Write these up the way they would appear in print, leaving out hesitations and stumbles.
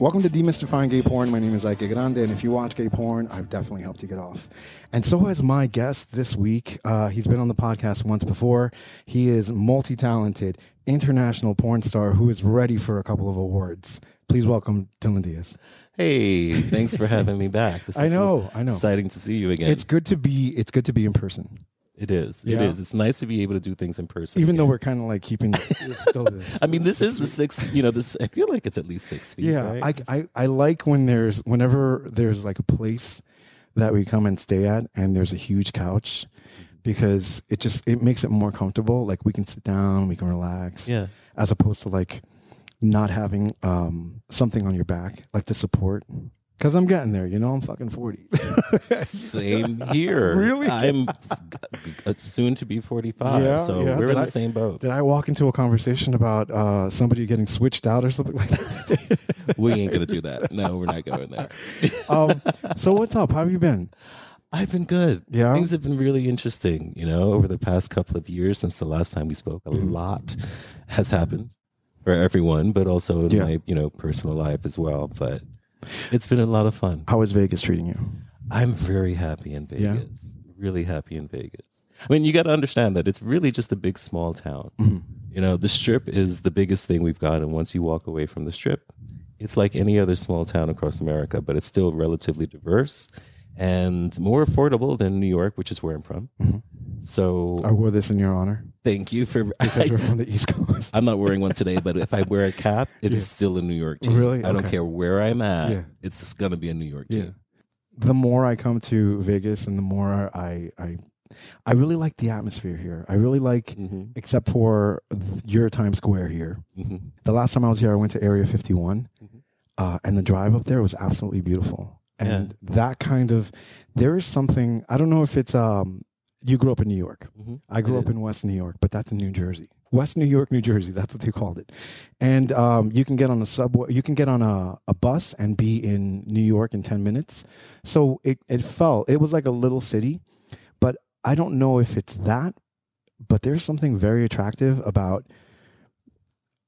Welcome to Demystifying Gay Porn. My name is Ike Grande, and if you watch gay porn, I've definitely helped you get off. And so has my guest this week. He's been on the podcast once before. He is multi-talented, international porn star who is ready for a couple of awards. Please welcome Dillon Diaz. Hey, thanks for having me back. This I know. Exciting to see you again. It's good to be in person. It is. Yeah. It is. It's nice to be able to do things in person. Even though we're kind of like keeping still this. I mean, this is the 6, this, I feel like it's at least 6 feet. Yeah. Right? I like whenever there's like a place that we come and stay at and there's a huge couch, because it makes it more comfortable. Like we can sit down, we can relax. Yeah. As opposed to like not having something on your back, like the support. Because I'm getting there, I'm fucking 40. Same here. Really? I'm soon to be 45, we're in the same boat. Did I walk into a conversation about somebody getting switched out or something like that? We ain't going to do that. No, we're not going there. So what's up? How have you been? I've been good. Yeah. Things have been really interesting, over the past couple of years since the last time we spoke. A lot has happened for everyone, but also in my, personal life as well. But it's been a lot of fun. How is Vegas treating you? I'm very happy in Vegas. Yeah. Really happy in Vegas. I mean, you got to understand that it's really just a big, small town. Mm-hmm. The Strip is the biggest thing we've got. And once you walk away from the Strip, it's like any other small town across America, but it's still relatively diverse and more affordable than New York, which is where I'm from. Mm-hmm. So I wore this in your honor. Thank you for because we're from the East Coast. I'm not wearing one today, but if I wear a cap, it is still a New York team. Really? I don't care where I'm at. Yeah. It's just gonna be a New York team. The more I come to Vegas, and the more I really like the atmosphere here. I really like, except for your Times Square here. Mm-hmm. The last time I was here, I went to Area 51, and the drive up there was absolutely beautiful. And that kind of, there is something, I don't know if it's, you grew up in New York. Mm-hmm. I grew up in West New York, but that's in New Jersey. West New York, New Jersey, that's what they called it. And you can get on a subway, you can get on a bus and be in New York in 10 minutes. So it was like a little city, but I don't know if it's that, but there's something very attractive about,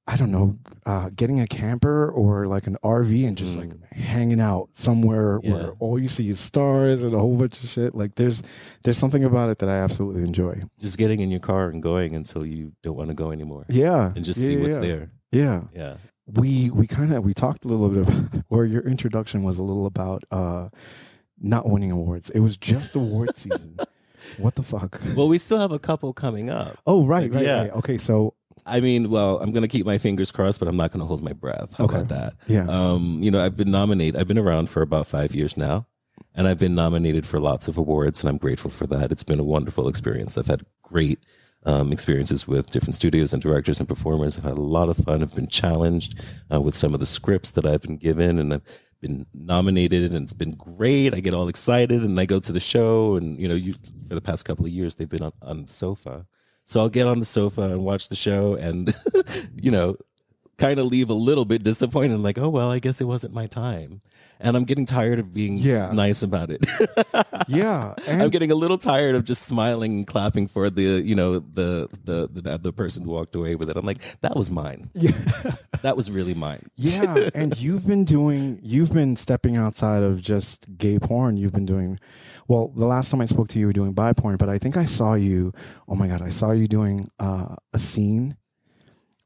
I don't know, getting a camper or like an RV and just like hanging out somewhere where all you see is stars and a whole bunch of shit. Like there's something about it that I absolutely enjoy. Just getting in your car and going until you don't want to go anymore. Yeah. And just see what's there. Yeah. Yeah. We talked a little bit about, or your introduction was a little about not winning awards. It was just award season. What the fuck? Well, we still have a couple coming up. Oh, right. Right. Okay, so I mean, well, I'm going to keep my fingers crossed, but I'm not going to hold my breath. How about that? Yeah. I've been nominated. I've been around for about 5 years now, and I've been nominated for lots of awards, and I'm grateful for that. It's been a wonderful experience. I've had great experiences with different studios and directors and performers. I've had a lot of fun. I've been challenged with some of the scripts that I've been given, and I've been nominated, and it's been great. I get all excited, and I go to the show, and, for the past couple of years, they've been on the sofa. So I'll get on the sofa and watch the show and, kind of leave a little bit disappointed. Like, oh, well, I guess it wasn't my time. And I'm getting tired of being nice about it. Yeah. And I'm getting a little tired of just smiling and clapping for the person who walked away with it. I'm like, that was mine. Yeah. That was really mine. Yeah. And you've been stepping outside of just gay porn. You've been doing, well, the last time I spoke to you, you were doing bi porn, but I think I saw you, I saw you doing a scene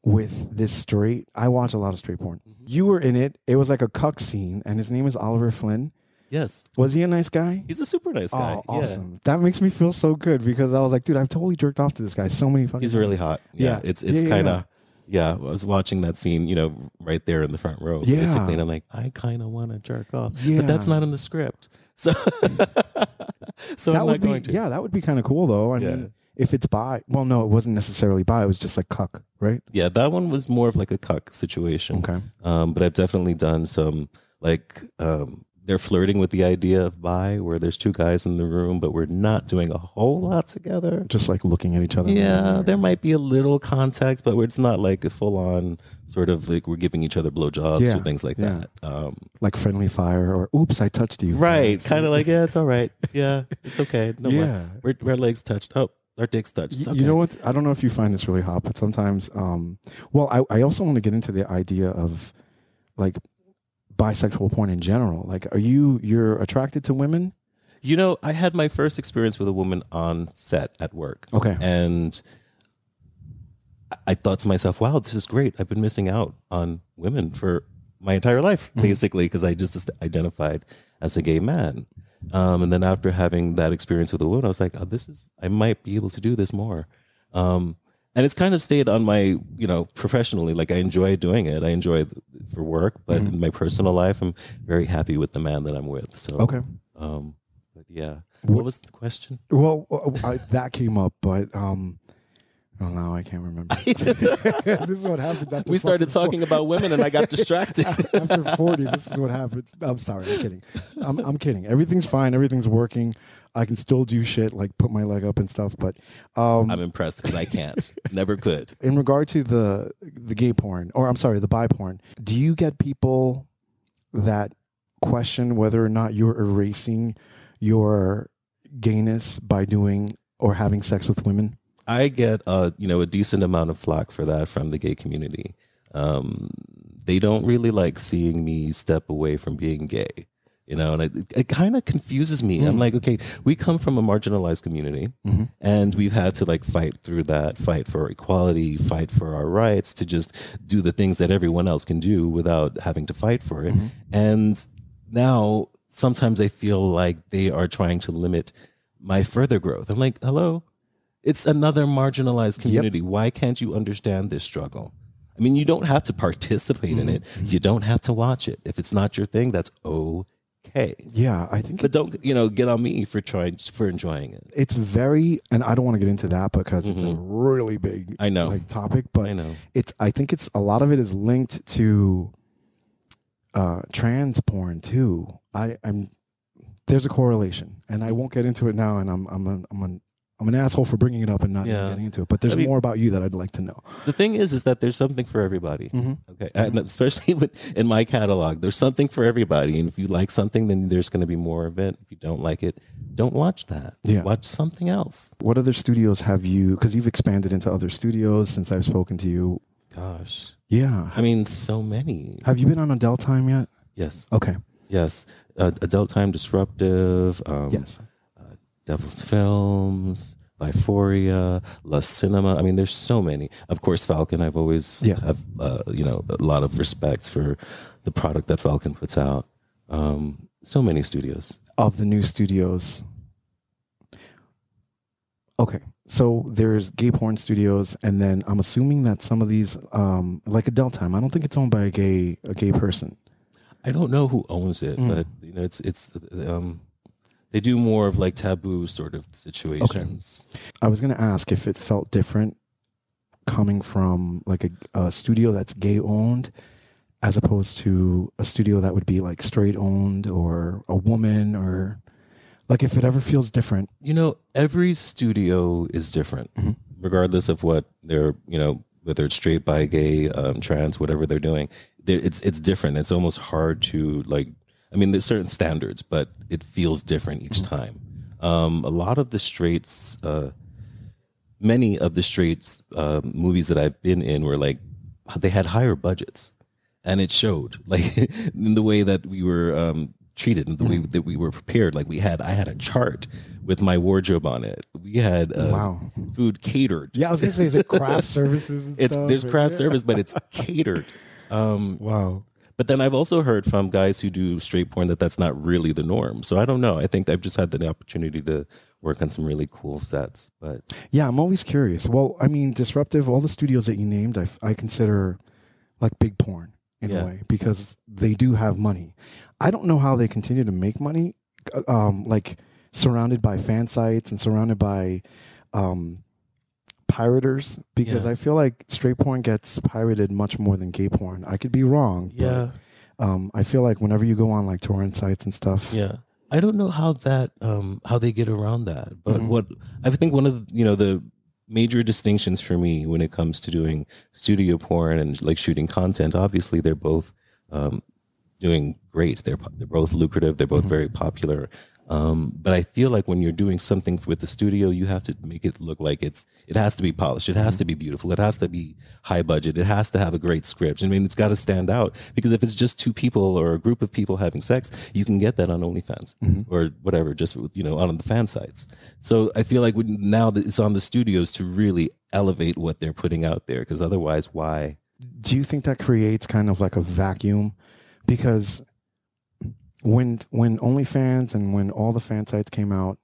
with this straight, I watch a lot of straight porn. Mm-hmm. You were in it. It was like a cuck scene, and his name is Oliver Flynn. Yes. Was he a nice guy? He's a super nice guy. Oh, awesome. Yeah. That makes me feel so good, because I was like, dude, I've totally jerked off to this guy so many fucking He's times. really hot. Yeah. It's kind of, I was watching that scene, right there in the front row, basically, and I'm like, I kind of want to jerk off. Yeah. But that's not in the script. So, I'm not going to. Yeah, that would be kind of cool, though. I mean, if it's bi, well, no, it wasn't necessarily bi. It was just like cuck, right? Yeah, that one was more of like a cuck situation. Okay. But I've definitely done some, like, they're flirting with the idea of bi, where there's two guys in the room, but we're not doing a whole lot together. Just like looking at each other. Yeah, there might be a little contact, but it's not like a full-on sort of like we're giving each other blowjobs or things like that. Like friendly fire or, oops, I touched you. Right, kind of like, yeah, it's all right. Yeah, it's okay. No more. Our legs touched. Oh, our dicks touched. Okay. You know what? I don't know if you find this really hot, but sometimes, I also want to get into the idea of like bisexual porn in general. Like, you're attracted to women? You know, I had my first experience with a woman on set at work. Okay. And I thought to myself, wow, this is great. I've been missing out on women for my entire life, basically, because I just identified as a gay man. And then after having that experience with a woman, I was like, oh, I might be able to do this more. And it's kind of stayed on my, you know, professionally, like I enjoy doing it. I enjoy it for work, but in my personal life, I'm very happy with the man that I'm with. So, okay. But yeah. What was the question? Well, that came up, but oh, no, I can't remember. This is what happens after we started talking about women and I got distracted. After 40, this is what happens. I'm sorry, I'm kidding. I'm kidding. Everything's fine. Everything's working. I can still do shit like put my leg up and stuff, but I'm impressed because I can't. Never could. In regard to the gay porn, or I'm sorry, the bi porn, do you get people that question whether or not you're erasing your gayness by doing or having sex with women? I get a decent amount of flack for that from the gay community. They don't really like seeing me step away from being gay, you know, and it kind of confuses me. I'm like, okay, we come from a marginalized community and we've had to like fight through that, fight for equality, fight for our rights to just do the things that everyone else can do without having to fight for it. And now sometimes I feel like they are trying to limit my further growth. I'm like, hello? It's another marginalized community. Yep. Why can't you understand this struggle? I mean, you don't have to participate in it. You don't have to watch it. If it's not your thing, that's okay. Yeah, I think. But don't, get on me for enjoying it. It's very, and I don't want to get into that because it's a really big, topic. But I know. I think it's a lot of it is linked to trans porn too. There's a correlation, and I won't get into it now. And I'm an asshole for bringing it up and not getting into it. But there's more about you that I'd like to know. The thing is that there's something for everybody. Okay, and especially in my catalog, there's something for everybody. And if you like something, then there's going to be more of it. If you don't like it, don't watch that. Yeah. Watch something else. What other studios have you? Because you've expanded into other studios since I've spoken to you. Gosh. Yeah. I mean, so many. Have you been on Adult Time yet? Yes. Okay. Yes. Adult Time, Disruptive. Yes. Devil's Films, Biphoria, La Cinema. I mean, there's so many. Of course, Falcon. I've always have a lot of respect for the product that Falcon puts out. So many studios. Of the new studios. Okay, so there's gay porn studios, and then I'm assuming that some of these, like Adult Time, I don't think it's owned by a gay person. I don't know who owns it, but it's. They do more of like taboo sort of situations. Okay. I was going to ask if it felt different coming from like a studio that's gay owned as opposed to a studio that would be like straight owned or a woman, or like if it ever feels different. Every studio is different, regardless of what they're, whether it's straight, bi, gay, trans, whatever they're doing. It's different. It's almost hard to there's certain standards, but it feels different each time. A lot of the straights, many of the straights movies that I've been in were like, they had higher budgets, and it showed like in the way that we were treated and the way that we were prepared. Like I had a chart with my wardrobe on it. We had food catered. Yeah, I was gonna say, is it craft services? And there's craft service, but it's catered. Wow. But then I've also heard from guys who do straight porn that's not really the norm. So I don't know. I think I've just had the opportunity to work on some really cool sets. But yeah, I'm always curious. Well, I mean, Disruptive, all the studios that you named, I consider like big porn in a way, because they do have money. I don't know how they continue to make money, like surrounded by fan sites and surrounded by pirators, because I feel like straight porn gets pirated much more than gay porn. I could be wrong. Yeah. But, I feel like whenever you go on like torrent sites and stuff. Yeah. I don't know how they get around that. But what I think one of the major distinctions for me when it comes to doing studio porn and like shooting content, obviously they're both doing great. They're both lucrative. They're both very popular. But I feel like when you're doing something with the studio, you have to make it look like it has to be polished. It has to be beautiful. It has to be high budget. It has to have a great script. I mean, it's got to stand out, because if it's just two people or a group of people having sex, you can get that on OnlyFans or whatever, just, on the fan sites. So I feel like now that it's on the studios to really elevate what they're putting out there, because otherwise, why? Do you think that creates kind of like a vacuum? Because when OnlyFans and when all the fan sites came out,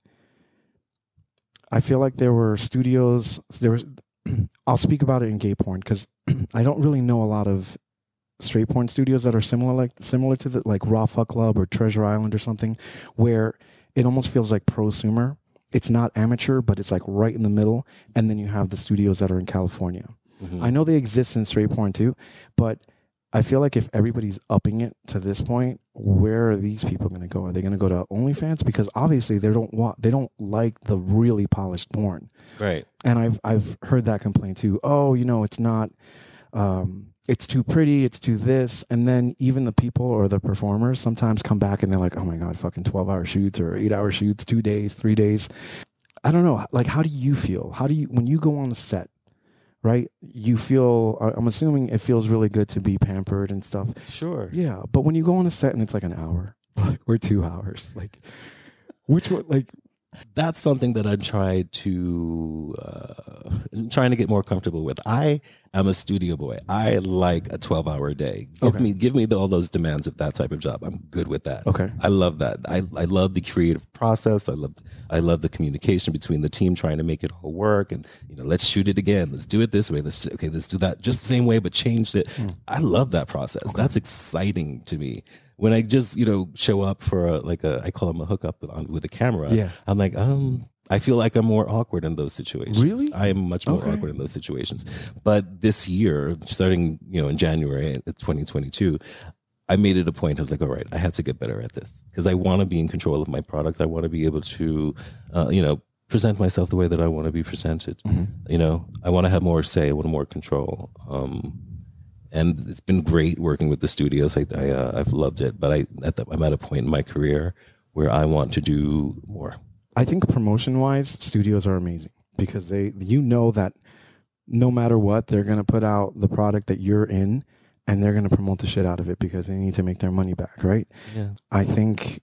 I feel like there were studios. I'll speak about it in gay porn, because I don't really know a lot of straight porn studios that are similar to the, like Raw Fuck Club or Treasure Island or something, where it almost feels like prosumer. It's not amateur, but it's like right in the middle. And then you have the studios that are in California. I know they exist in straight porn too, but I feel like if everybody's upping it to this point, where are these people going to go? Are they going to go to OnlyFans? Because obviously they don't like the really polished porn, right? And I've heard that complaint too. Oh, it's not, it's too pretty, it's too this, and then even the people or the performers sometimes come back and they're like, oh my god, fucking 12-hour shoots or 8-hour shoots, 2 days, 3 days. I don't know. Like, how do you feel? When you go on a set? Right? You feel, I'm assuming it feels really good to be pampered and stuff. Sure. Yeah. But when you go on a set and it's like an hour or 2 hours, like, which one, like, that's something that I'm trying to get more comfortable with. I am a studio boy. I like a 12-hour day. Give me all those demands of that type of job. I'm good with that. Okay. I love that. I love the creative process. I love the communication between the team, trying to make it all work. And let's shoot it again. Let's do it this way. Let's do that just the same way, but change it. I love that process. Okay. That's exciting to me. When I just, show up for I call them a hookup with a camera. Yeah. I'm like, I feel like I'm more awkward in those situations. Really? I am much more awkward in those situations. But this year, starting, in January 2022, I made it a point. I was like, all right, I have to get better at this, because I want to be in control of my products. I want to be able to, present myself the way that I want to be presented. I want to have more say. I want more control. And it's been great working with the studios. I've loved it, but I'm at a point in my career where I want to do more. I think promotion-wise, studios are amazing, because that no matter what, they're going to put out the product that you're in, and they're going to promote the shit out of it because they need to make their money back, right? Yeah. I think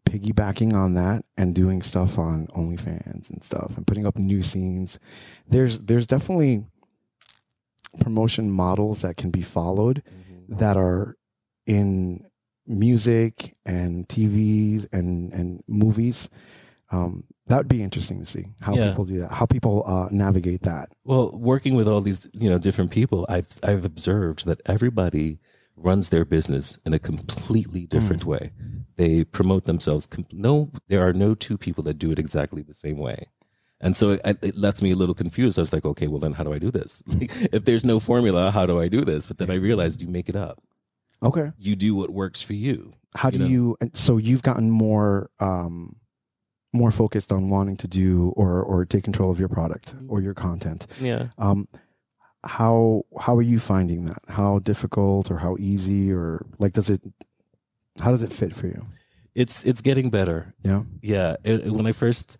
piggybacking on that and doing stuff on OnlyFans and stuff and putting up new scenes, there's definitely promotion models that can be followed that are in music and TVs and movies. That would be interesting to see how people do that, how people navigate that. Well, working with all these different people, I've observed that everybody runs their business in a completely different way. They promote themselves. There are no two people that do it exactly the same way. And so it lets me a little confused. I was like, okay, well then how do I do this? If there's no formula, how do I do this? But then I realized you make it up. Okay. You do what works for you. How do you, so you've gotten more focused on wanting to do or take control of your product or your content. Yeah. How are you finding that? How difficult or how easy, or like, how does it fit for you? It's getting better. Yeah. Yeah. When I first,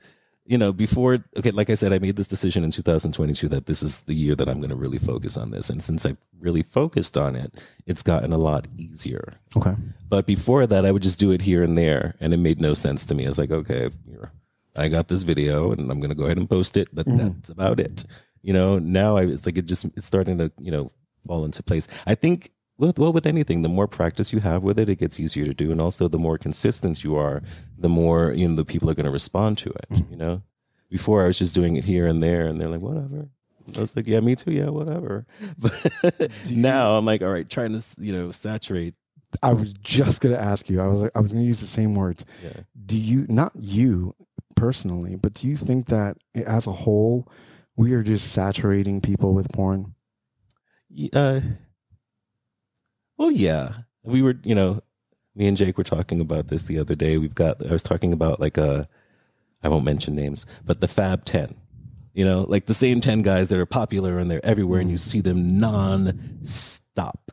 before, like I said, I made this decision in 2022 that this is the year that I'm going to really focus on this. And since I've really focused on it, it's gotten a lot easier. Okay. But before that, I would just do it here and there, and it made no sense to me. I was like, okay, I got this video and I'm going to go ahead and post it, but that's about it. Now it's starting to, fall into place. I think with anything, the more practice you have with it, it gets easier to do. And also the more consistent you are, the more, the people are going to respond to it, Before I was just doing it here and there and they're like, whatever. I was like, yeah, me too. Yeah, whatever. But now I'm like, all right, trying to, saturate. I was just going to ask you, I was going to use the same words. Yeah. Do you, not you personally, but do you think that as a whole, we are just saturating people with porn? Well, yeah, we were, me and Jake were talking about this the other day. I was talking about I won't mention names, but the Fab 10, like the same 10 guys that are popular and they're everywhere and you see them non-stop.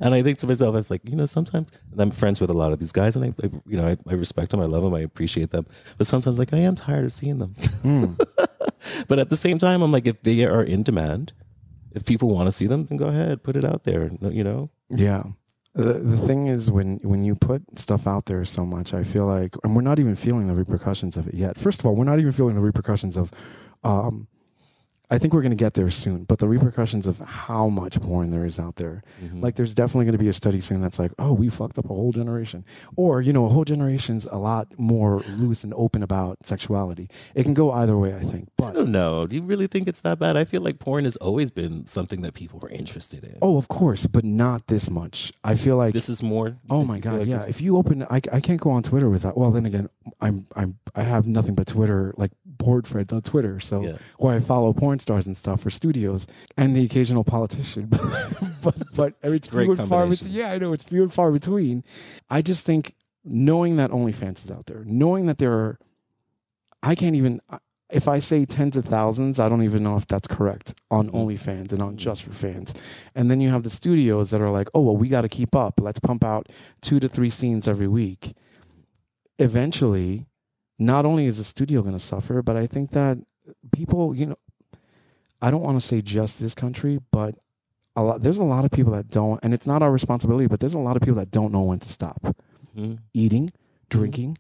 And I think to myself, I was like, sometimes I'm friends with a lot of these guys, and I respect them, I love them, I appreciate them, but sometimes like I am tired of seeing them. But at the same time, I'm like, if they are in demand, if people want to see them, then go ahead, put it out there. Yeah. The thing is, when you put stuff out there so much, I feel like, and we're not even feeling the repercussions of it yet. First of all, we're not even feeling the repercussions of, I think we're going to get there soon, but the repercussions of how much porn there is out there. Like, there's definitely going to be a study soon that's like, oh, we fucked up a whole generation. Or, a whole generation's a lot more loose and open about sexuality. It can go either way, I think. But I don't know. Do you really think it's that bad? I feel like porn has always been something that people were interested in. Oh, of course, but not this much. I feel like this is more. Oh my God, yeah. If you open, I can't go on Twitter without. Well, then again, I have nothing but Twitter, like board friends on Twitter. So where I follow porn stars and stuff for studios and the occasional politician, but it's few and far between. Yeah, I know it's few and far between. I just think knowing that OnlyFans is out there, knowing that there are, I can't even. If I say tens of thousands, I don't even know if that's correct on OnlyFans and on Just for Fans. And then you have the studios that are like, oh, well, we got to keep up. Let's pump out 2 to 3 scenes every week. Eventually, not only is the studio going to suffer, but I think that people, I don't want to say just this country, but there's a lot of people that don't, and it's not our responsibility, but there's a lot of people that don't know when to stop. Eating, drinking,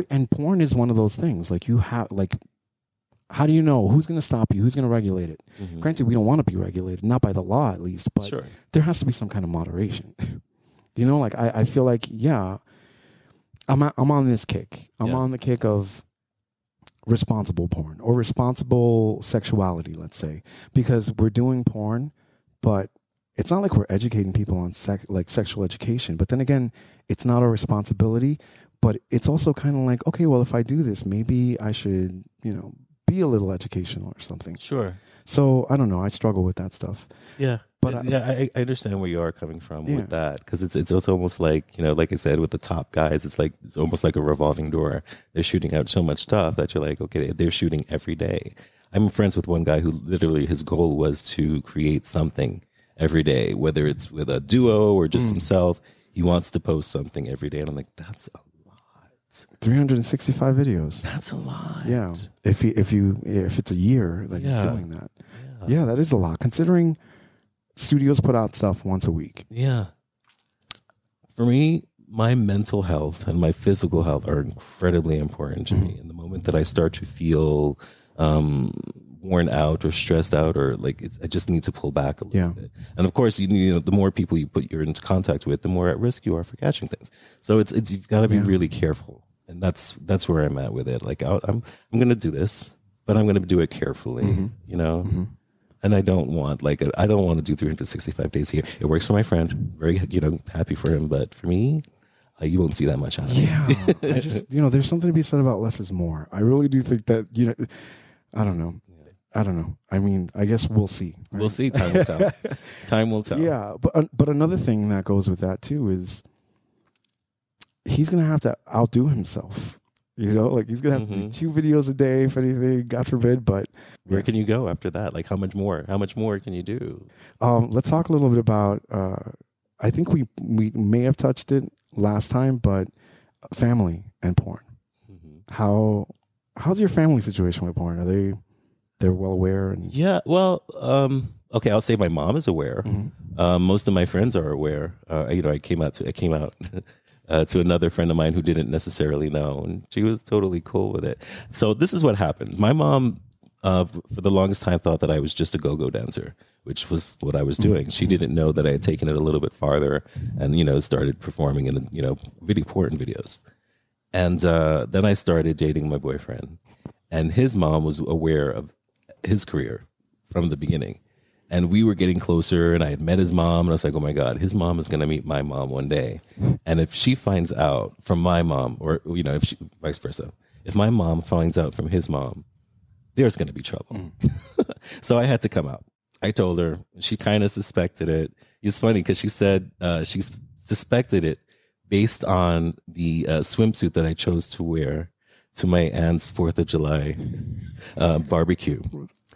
and porn is one of those things. Like, you have, like, how do you know who's going to stop you? Who's going to regulate it? Granted, we don't want to be regulated, not by the law at least, but there has to be some kind of moderation. Like I feel like, I'm on this kick. I'm on the kick of responsible porn or responsible sexuality, let's say, because we're doing porn, but it's not like we're educating people on sexual education. But then again, it's not our responsibility, but it's also kind of like, okay, well, if I do this, maybe I should, be a little educational or something. Sure. So I don't know. I struggle with that stuff. Yeah. But I understand where you are coming from with that, because it's almost like, like I said, with the top guys, it's almost like a revolving door. They're shooting out so much stuff that you're like, okay, they're shooting every day. I'm friends with one guy who literally his goal was to create something every day, whether it's with a duo or just himself. He wants to post something every day. And I'm like, that's a 365 videos. That's a lot. Yeah. If it's a year that he's doing that. Yeah, that is a lot. Considering studios put out stuff once a week. Yeah. For me, my mental health and my physical health are incredibly important to me. And the moment that I start to feel worn out or stressed out, or like I just need to pull back a little bit. And of course, the more people you're into contact with, the more at risk you are for catching things. So it's you've got to be really careful, and that's where I'm at with it. Like I'm going to do this, but I'm going to do it carefully, And I don't want to do 365 days here. It works for my friend, very happy for him, but for me, you won't see that much out of me. I just there's something to be said about less is more. I really do think that I don't know. I mean, I guess we'll see. Right? We'll see. Time will tell. Time will tell. Yeah, but another thing that goes with that too is he's gonna have to outdo himself. Like he's gonna have to do 2 videos a day, if anything, God forbid. But where can you go after that? Like, how much more? How much more can you do? Let's talk a little bit about. I think we may have touched it last time, but family and porn. How's your family situation with porn? Are they're well aware? Yeah, well, okay, I'll say my mom is aware. Most of my friends are aware. I came out to another friend of mine who didn't necessarily know, and she was totally cool with it. So this is what happened. My mom, for the longest time, thought that I was just a go-go dancer, which was what I was doing. She didn't know that I had taken it a little bit farther and, started performing in, porn videos. And then I started dating my boyfriend, and his mom was aware of his career from the beginning. And we were getting closer, and I had met his mom, and I was like, oh my God, his mom is going to meet my mom one day. And if she finds out from my mom, or, if vice versa, if my mom finds out from his mom, there's going to be trouble. So I had to come out. I told her. She kind of suspected it. It's funny because she said she suspected it based on the swimsuit that I chose to wear to my aunt's 4th of July barbecue.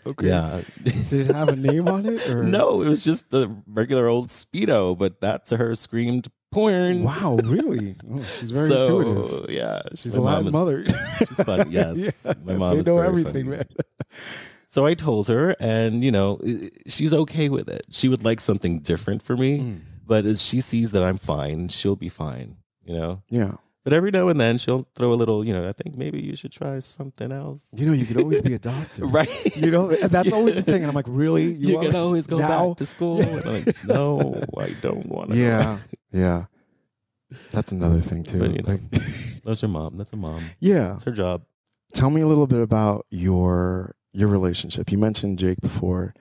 Okay. Yeah. Did it have a name on it? Or? No, it was just a regular old Speedo, but that to her screamed porn. Wow, really? Oh, she's very intuitive. Yeah. She's a Latin mother. She's funny. Yes. Yeah, My mom they is know very everything, funny. man. So I told her, and, she's okay with it. She would like something different for me, but as she sees that I'm fine, she'll be fine, Yeah. But every now and then she'll throw a little, I think maybe you should try something else. You could always be a doctor. Right. That's always the thing. And I'm like, really? You can always go now? back to school. And I'm like, no, I don't want to. Yeah. Yeah. That's another thing, too. But, that's her mom. That's a mom. Yeah. It's her job. Tell me a little bit about your relationship. You mentioned Jake before.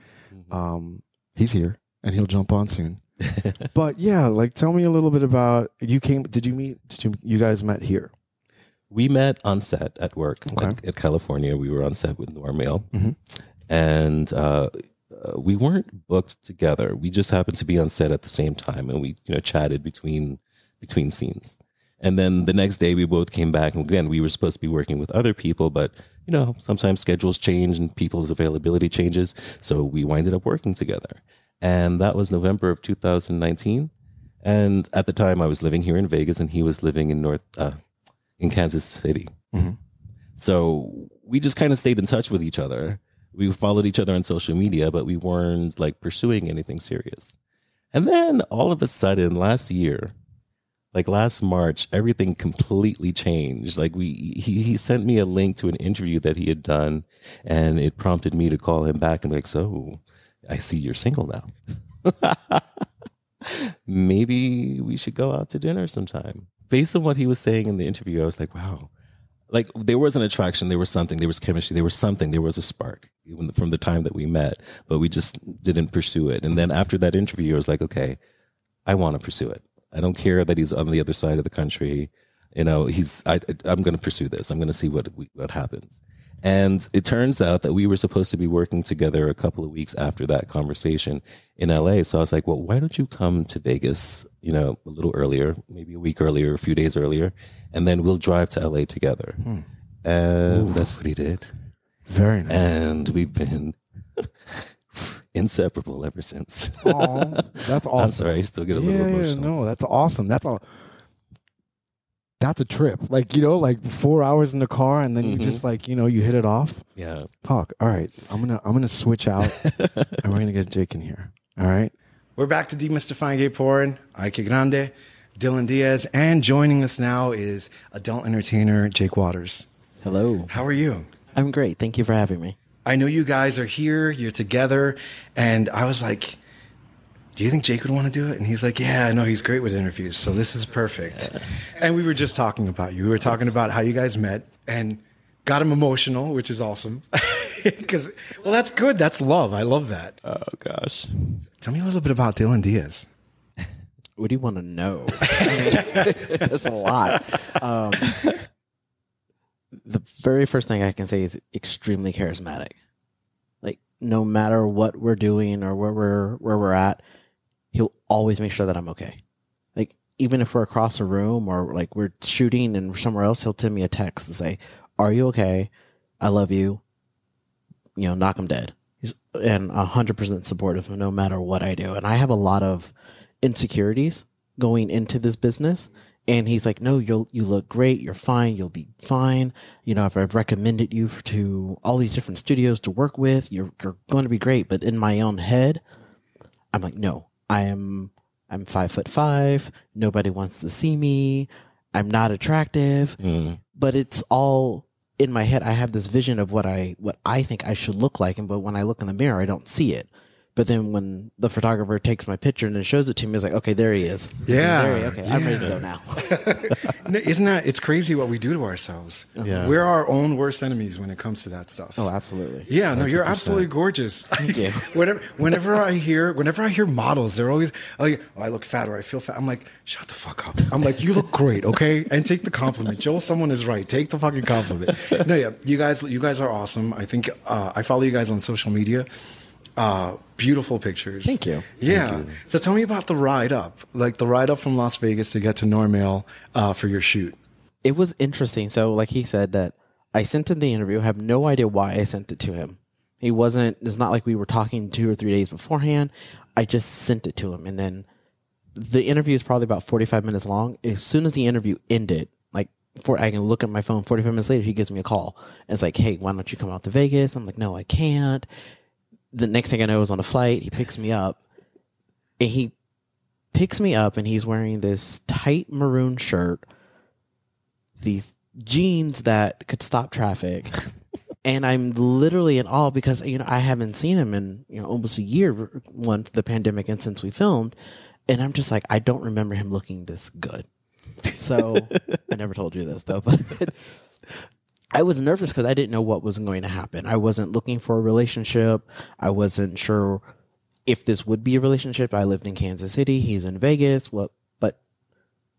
He's here, and he'll jump on soon. But yeah, tell me a little bit about you guys met here? We met on set at work Okay. at California. We were on set with Normail, and we weren't booked together. We just happened to be on set at the same time, and we chatted between scenes. And then the next day, we both came back, and again, we were supposed to be working with other people, but sometimes schedules change and people's availability changes, so we winded up working together. And that was November of 2019. And at the time, I was living here in Vegas, and he was living in Kansas City. So we just kind of stayed in touch with each other. We followed each other on social media, but we weren't pursuing anything serious. And then all of a sudden, last March, everything completely changed. He sent me a link to an interview that he had done, and it prompted me to call him back and be like, so I see you're single now. Maybe we should go out to dinner sometime. Based on what he was saying in the interview, I was like, wow. There was an attraction, there was something, there was chemistry, there was something, there was a spark even from the time that we met, but we just didn't pursue it. And then after that interview, I was like, okay, I want to pursue it. I don't care that he's on the other side of the country. I'm going to pursue this. I'm going to see what happens. And it turns out that we were supposed to be working together a couple of weeks after that conversation in LA. So I was like, well, why don't you come to Vegas, a little earlier, maybe a week earlier, a few days earlier, and then we'll drive to LA together. And that's what he did. Very nice. And we've been inseparable ever since. Oh, that's awesome. I'm sorry, I still get a little emotional. No, that's awesome. That's a trip. 4 hours in the car, and then you just you hit it off. Yeah. Talk. All right. I'm gonna switch out, and we're gonna get Jake in here. All right. We're back to Demystifying Gay Porn. Ike Grande, Dillon Diaz, and joining us now is adult entertainer Jake Waters. Hello. How are you? I'm great. Thank you for having me. I know you guys are here. You're together, and I was like, do you think Jake would want to do it? And he's like, yeah, I know he's great with interviews, so this is perfect. And we were just talking about you. We were talking about how you guys met and got him emotional, which is awesome. Because, that's good. That's love. I love that. Oh, gosh. Tell me a little bit about Dillon Diaz. What do you want to know? There's a lot. The very first thing I can say is extremely charismatic. No matter what we're doing or where we're at, he'll always make sure that I'm okay. Even if we're across a room or we're shooting and we're somewhere else, he'll send me a text and say, "Are you okay? I love you. Knock him dead." He's 100% supportive no matter what I do. And I have a lot of insecurities going into this business. And he's like, "No, you look great. You're fine. You'll be fine. I've recommended you to all these different studios to work with. You're going to be great." But in my own head, I'm like, "No, I'm 5'5". Nobody wants to see me. I'm not attractive." But it's all in my head. I have this vision of what I think I should look like, but when I look in the mirror, I don't see it. But then when the photographer takes my picture and then shows it to me, it's like, okay, there he is. Yeah. Okay, I'm ready to go now. It's crazy what we do to ourselves. Yeah. We're our own worst enemies when it comes to that stuff. Oh, absolutely. Yeah, no, 100%. You're absolutely gorgeous. Thank you. Whenever I hear models, they're always, "Oh, I look fat or I feel fat." I'm like, shut the fuck up. I'm like, you look great, okay? And take the compliment. Joel, someone is right. Take the fucking compliment. No, yeah, you guys are awesome. I think I follow you guys on social media. Beautiful pictures. Thank you. Yeah. Thank you. So tell me about the ride up, the ride up from Las Vegas to get to Normail for your shoot. It was interesting. So like he said that I sent him the interview. I have no idea why I sent it to him. He wasn't, it's not like we were talking 2 or 3 days beforehand. I just sent it to him. And then the interview is probably about 45 minutes long. As soon as the interview ended, like, before I can look at my phone, 45 minutes later, he gives me a call. And it's like, hey, why don't you come out to Vegas? I'm like, no, I can't. The next thing I know is on a flight. He picks me up. And he picks me up and he's wearing this tight maroon shirt, these jeans that could stop traffic. And I'm literally in awe because, I haven't seen him in, almost a year, one, the pandemic, and since we filmed. And I'm just like, I don't remember him looking this good. So I never told you this though, but I was nervous because I didn't know what was going to happen. I wasn't looking for a relationship. I wasn't sure if this would be a relationship. I lived in Kansas City. He's in Vegas. But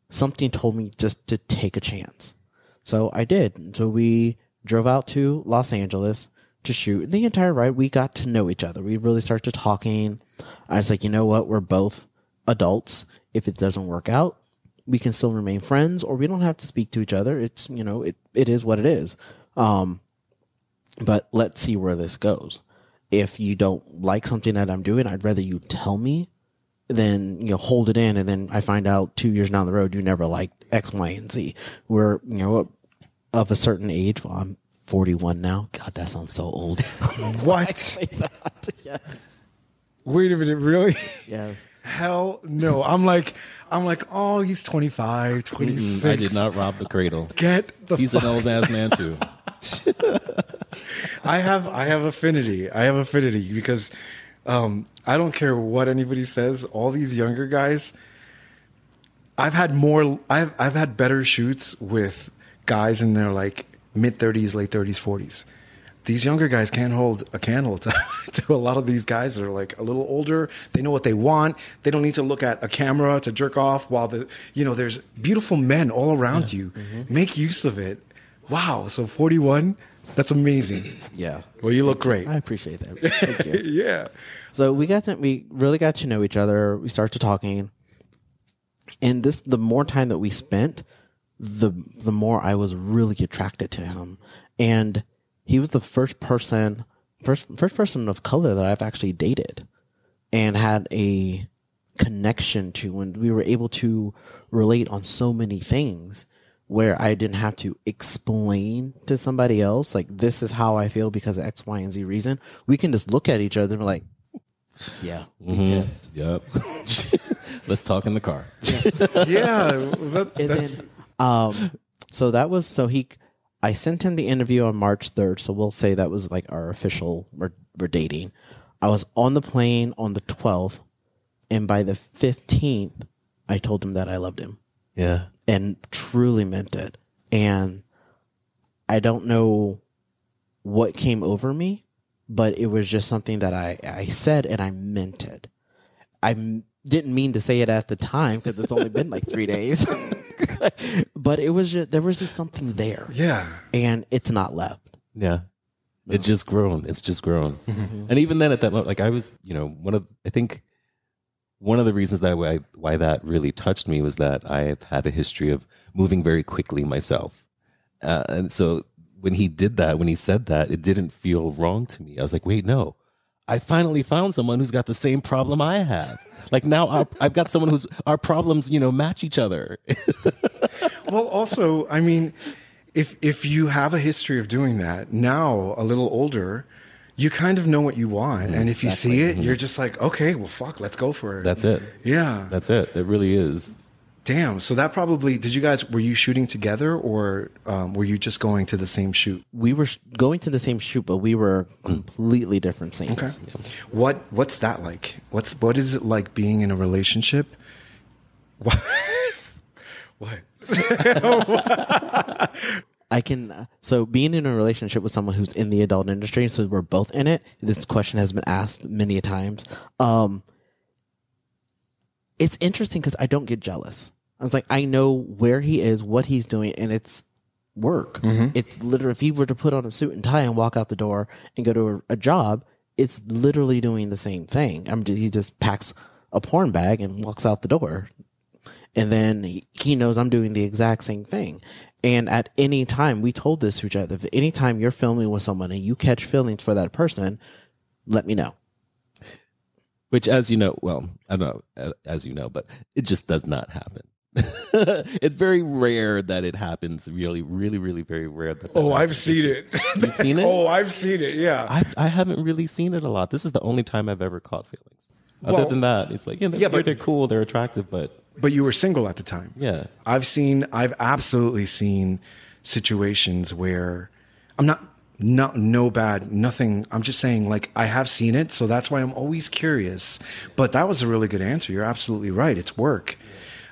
something told me just to take a chance. So I did. So we drove out to Los Angeles to shoot. The entire ride, we got to know each other. We really started talking. I was like, you know what? We're both adults. If it doesn't work out, we can still remain friends, or we don't have to speak to each other. It's, it is what it is. But let's see where this goes. If you don't like something that I'm doing, I'd rather you tell me than, hold it in. And then I find out 2 years down the road, you never liked X, Y, and Z. We're, of a certain age. Well, I'm 41 now. God, that sounds so old. What? I say that. Yes. Wait a minute, really? Yes. Hell no. I'm like, oh, he's 25, 26. I did not rob the cradle. He's an old ass man too. I have affinity. I have affinity because I don't care what anybody says. All these younger guys, I've had better shoots with guys in their like mid 30s, late 30s, 40s. These younger guys can't hold a candle to a lot of these guys that are like a little older. They know what they want. They don't need to look at a camera to jerk off while there's beautiful men all around you. Mm-hmm. Make use of it. Wow. So 41, that's amazing. Yeah. Well, you look great. I appreciate that. Thank you. Yeah. So we really got to know each other. We started talking, and the more time that we spent, the more I was really attracted to him. And he was the first person of color that I've actually dated and had a connection to, and we were able to relate on so many things where I didn't have to explain to somebody else, like, this is how I feel because of X, Y, and Z reason. We can just look at each other and be like, yeah, yes. Yep. Let's talk in the car. Yes. I sent him the interview on March 3rd. So we'll say that was like our official, we're dating. I was on the plane on the 12th. And by the 15th, I told him that I loved him. Yeah. And truly meant it. And I don't know what came over me, but it was just something that I said and I meant it. I didn't mean to say it at the time because it's only been like 3 days. But there was just something there. Yeah. And it's not left. Yeah. No. It's just grown. Mm-hmm. And even then at that moment, like I was, one of the reasons why that really touched me was that I've had a history of moving very quickly myself. And so when he said that, it didn't feel wrong to me. I was like, wait, no, I finally found someone who's got the same problem I have. Like now I've got someone our problems, match each other. Well, also, I mean, if you have a history of doing that, now a little older, you kind of know what you want. And if you see it, you're just like, okay, well, fuck, let's go for it. That's it. Yeah. That's it. It really is. Damn. So that probably, were you shooting together or were you just going to the same shoot? We were going to the same shoot, but we were completely different scenes. Okay. What's that like? What is it like being in a relationship? What? So being in a relationship with someone who's in the adult industry, so we're both in it. This question has been asked many a times. It's interesting because I don't get jealous. I was like, I know where he is, what he's doing, and it's work. Mm-hmm. It's literally, if he were to put on a suit and tie and walk out the door and go to a job, it's literally doing the same thing. He just packs a porn bag and walks out the door. And then he knows I'm doing the exact same thing. And at any time, we told this to each other, if anytime you're filming with someone and you catch feelings for that person, let me know. Which, as you know, well, I don't know, as you know, but it just does not happen. It's very rare that it happens. Really, really, really very rare. That I've seen it. You've seen it? Oh, I've seen it. Yeah. I haven't really seen it a lot. This is the only time I've ever caught feelings. Other than that, it's like, they're cool, they're attractive, but you were single at the time. Yeah. I've absolutely seen situations where I'm no bad, nothing. I'm just saying, like, I have seen it. So that's why I'm always curious. But that was a really good answer. You're absolutely right. It's work.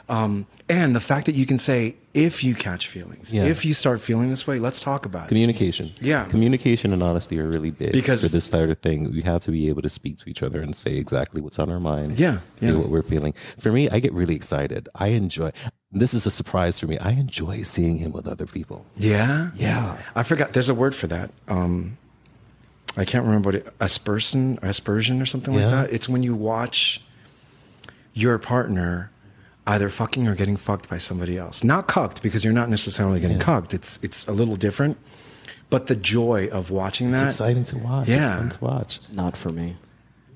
And the fact that you can say, if you catch feelings, if you start feeling this way, let's talk about communication. Yeah. Communication and honesty are really big for this sort of thing. We have to be able to speak to each other and say exactly what's on our minds. Say what we're feeling. For me, I get really excited. I enjoy, this is a surprise for me. I enjoy seeing him with other people. Yeah. Yeah. I forgot. There's a word for that. I can't remember what aspersion or something like that. It's when you watch your partner either fucking or getting fucked by somebody else. Not cucked, because you're not necessarily getting cucked. It's a little different. But the joy of watching that. It's exciting to watch. Yeah. It's fun to watch. Not for me.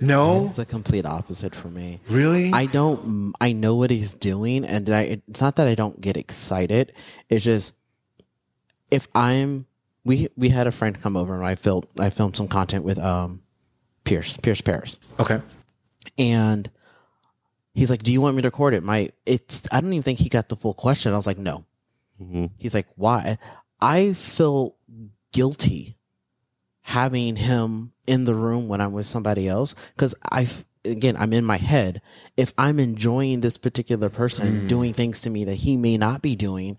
No? It's the complete opposite for me. Really? I know what he's doing, and it's not that I don't get excited. It's just, if we had a friend come over and I filmed some content with Pierce Paris. Okay. And he's like, do you want me to record it? I don't even think he got the full question. I was like, no. Mm-hmm. He's like, why? I feel guilty having him in the room when I'm with somebody else. Because I'm in my head. If I'm enjoying this particular person doing things to me that he may not be doing,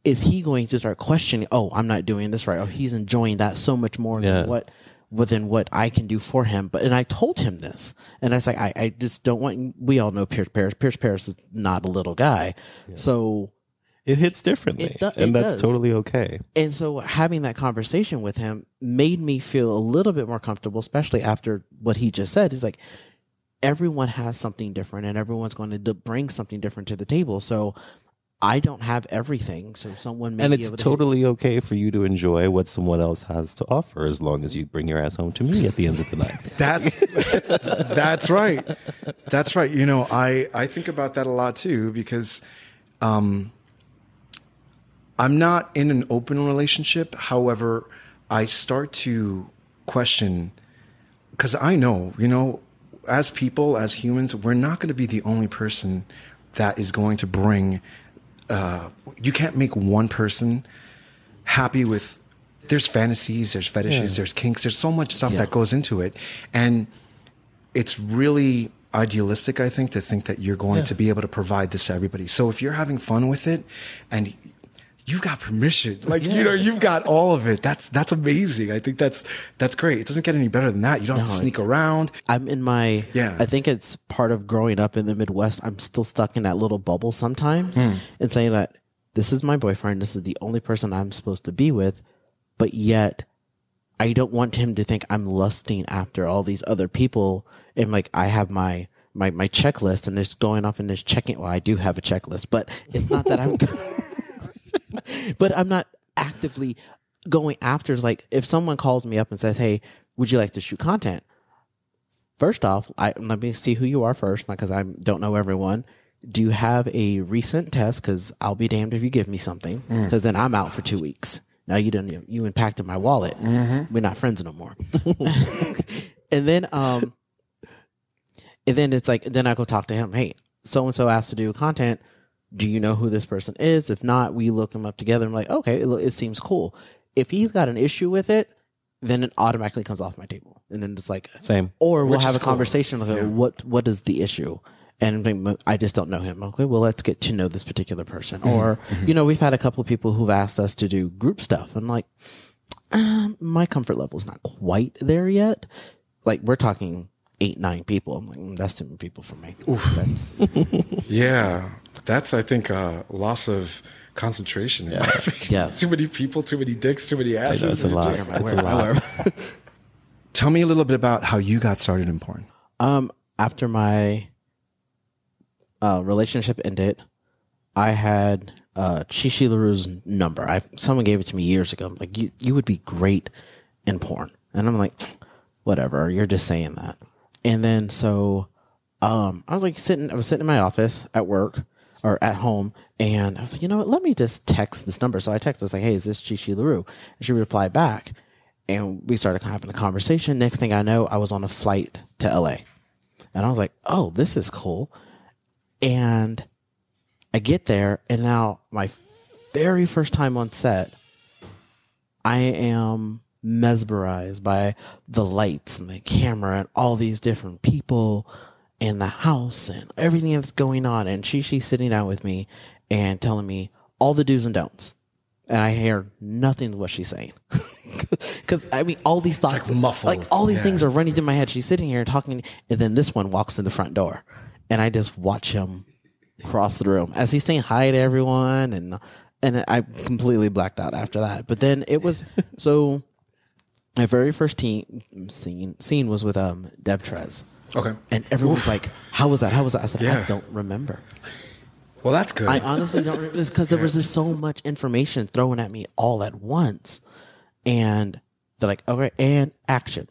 is he going to start questioning, oh, I'm not doing this right. Oh, he's enjoying that so much more than what I can do for him. And I told him this, and I was like, I just don't want, we all know Pierce Paris. Pierce Paris is not a little guy. Yeah. So it hits differently, and that's totally okay. And so having that conversation with him made me feel a little bit more comfortable, especially after what he just said. He's like, everyone has something different, and everyone's going to bring something different to the table. So I don't have everything, so someone may and be it's able to totally okay for you to enjoy what someone else has to offer, as long as you bring your ass home to me at the end of the night. That's right. That's right. You know, I think about that a lot too, because I'm not in an open relationship. However, I start to question, because I know, you know, as people, as humans, we're not going to be the only person that is going to bring. You can't make one person happy with, there's fantasies, there's fetishes, there's kinks, there's so much stuff that goes into it. And it's really idealistic, I think, to think that you're going to be able to provide this to everybody. So if you're having fun with it and you've got permission, like, you know, you've got all of it, that's amazing. I think that's great. It doesn't get any better than that. You don't have to sneak around. I'm in my, I think it's part of growing up in the Midwest. I'm still stuck in that little bubble sometimes and saying that this is my boyfriend. This is the only person I'm supposed to be with. But yet I don't want him to think I'm lusting after all these other people. And like, I have my checklist, and it's going off in this checking. Well, I do have a checklist, but it's not that I'm, but I'm not actively going after. Like, if someone calls me up and says, hey, would you like to shoot content? First off, let me see who you are first, because I don't know everyone. Do you have a recent test? Because I'll be damned if you give me something, because then I'm out for 2 weeks. Now you impacted my wallet. We're not friends no more. And then it's like, then I go talk to him. Hey, so-and-so asked to do content. Do you know who this person is? If not, we look them up together. I'm like, okay, it seems cool. If he's got an issue with it, then it automatically comes off my table. And then it's like, same. Or we'll have a conversation like, what is the issue? And I just don't know him. Okay, well, let's get to know this particular person. Or, you know, we've had a couple of people who've asked us to do group stuff. I'm like, my comfort level is not quite there yet. Like, we're talking 8-9 people. I'm like, that's too many people for me. That's that's, I think, loss of concentration. Yes. Too many people, too many dicks, too many asses. That's a lot. That's a lot. Tell me a little bit about how you got started in porn. After my relationship ended, I had Chichi LaRue's number. Someone gave it to me years ago. I'm like, you would be great in porn. And I'm like, whatever, you're just saying that. And then so I was sitting in my office at work or at home, and I was like, you know what, let me just text this number. So I texted, like, hey, is this Chichi LaRue? And she replied back, and we started having a conversation. Next thing I know, I was on a flight to LA. And I was like, oh, this is cool. And I get there, and now my very first time on set, I am mesmerized by the lights and the camera and all these different people in the house and everything that's going on. And she's sitting down with me and telling me all the do's and don'ts. And I hear nothing of what she's saying. Because, I mean, all these thoughts, like muffled. Like all these things are running through my head. She's sitting here talking, and then this one walks in the front door. And I just watch him cross the room as he's saying hi to everyone. And I completely blacked out after that. But then it was, so my very first scene was with Deb Trez. Okay. And everyone's like, how was that? How was that? I said, Yeah. I don't remember. Well, that's good. I honestly don't remember. It's because there was just so much information thrown at me all at once. And they're like, okay, and action.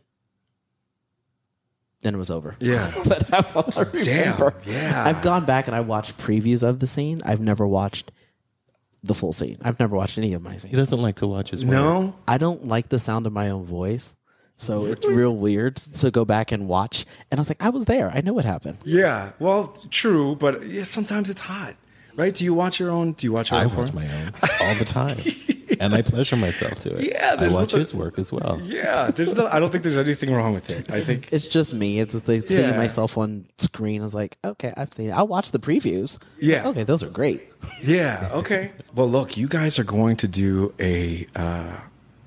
Then it was over. Yeah. But that's all I remember. Damn. Yeah. I've gone back and I watched previews of the scene. I've never watched the full scene. I've never watched any of my scenes. He doesn't like to watch his work. No? I don't like the sound of my own voice. So it's real weird to go back and watch. And I was like, I was there. I know what happened. Yeah. Well, true, but yeah, sometimes it's hot. Right? Do you watch your own? Do you watch your I own porn? watch my own all the time. And I pleasure myself to it. Yeah, I watch his work as well. Yeah. I don't think there's anything wrong with it. I think It's just me. It's just like seeing myself on screen. I was like, okay, I've seen it. I'll watch the previews. Yeah. Okay, those are great. Yeah. Okay. Well, look, you guys are going to do a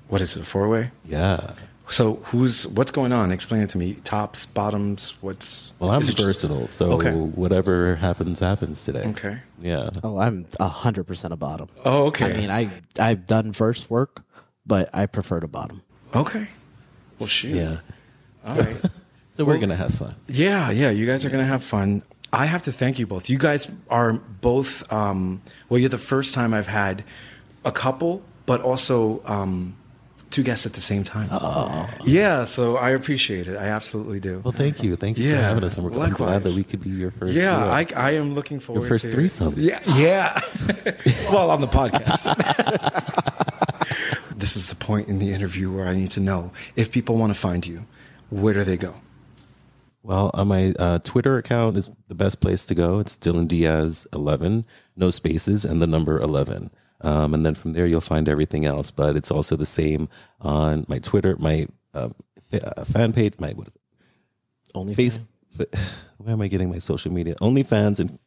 what is it? A 4-way? Yeah. So what's going on? Explain it to me. Tops, bottoms. Well, I'm is it just- versatile, so Okay. whatever happens today. Okay. Yeah. Oh, I'm 100% a bottom. Oh, okay. I mean, I've done first work, but I prefer to bottom. Okay. Well, shoot. Yeah. All right. So we're going to have fun. Yeah. You guys are going to have fun. I have to thank you both. You guys are both, you're the first time I've had a couple, but also two guests at the same time. Oh. Yeah, so I appreciate it. I absolutely do. Well, thank you. Thank you for Yeah, having us. And I'm glad likewise. that we could be your first Yeah, duo. I am looking forward to Your first threesome. Yeah. Well, on the podcast. This is the point in the interview where I need to know if people want to find you, where do they go? Well, on my Twitter account is the best place to go. It's Dillon Diaz 11, no spaces, and the number 11. And then from there, you'll find everything else. But it's also the same on my Twitter, my fan page, what is it? OnlyFans? Where am I getting my social media? OnlyFans and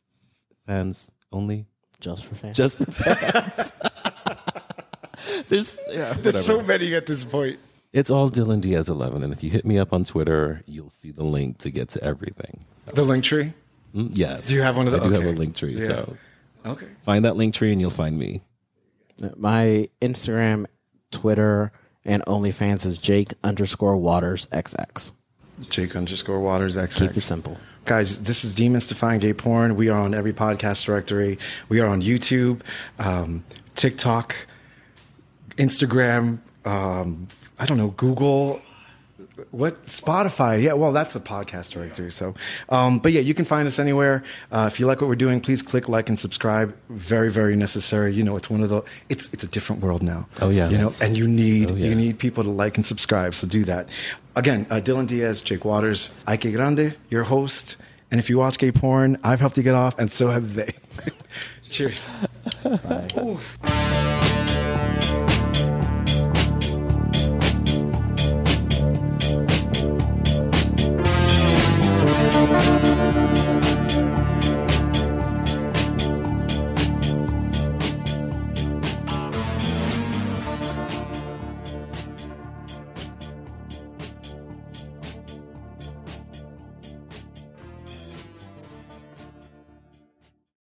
fans only. Just for fans. Just for fans. There's so many at this point. It's all Dillon Diaz 11. And if you hit me up on Twitter, you'll see the link to get to everything. So, The link tree? yes. Do you have one of I the- do okay. have a link tree. Yeah. So Okay. find that link tree and you'll find me. My Instagram, Twitter, and OnlyFans is Jake_WatersXX. Jake_Waters XX. Keep it simple. Guys, this is Demystifying Gay Porn. We are on every podcast directory. We are on YouTube, TikTok, Instagram, I don't know, Google, Spotify. Yeah, well, that's a podcast directory. So, but yeah, you can find us anywhere. If you like what we're doing, please click like and subscribe. Very, very necessary. You know, it's it's a different world now. Oh, yeah. You know, Yes. and you need yeah. you need people to like and subscribe. So do that. Again, Dillon Diaz, Jake Waters, Ike Grande, your host. And if you watch gay porn, I've helped you get off, and so have they. Cheers. Bye. Oof.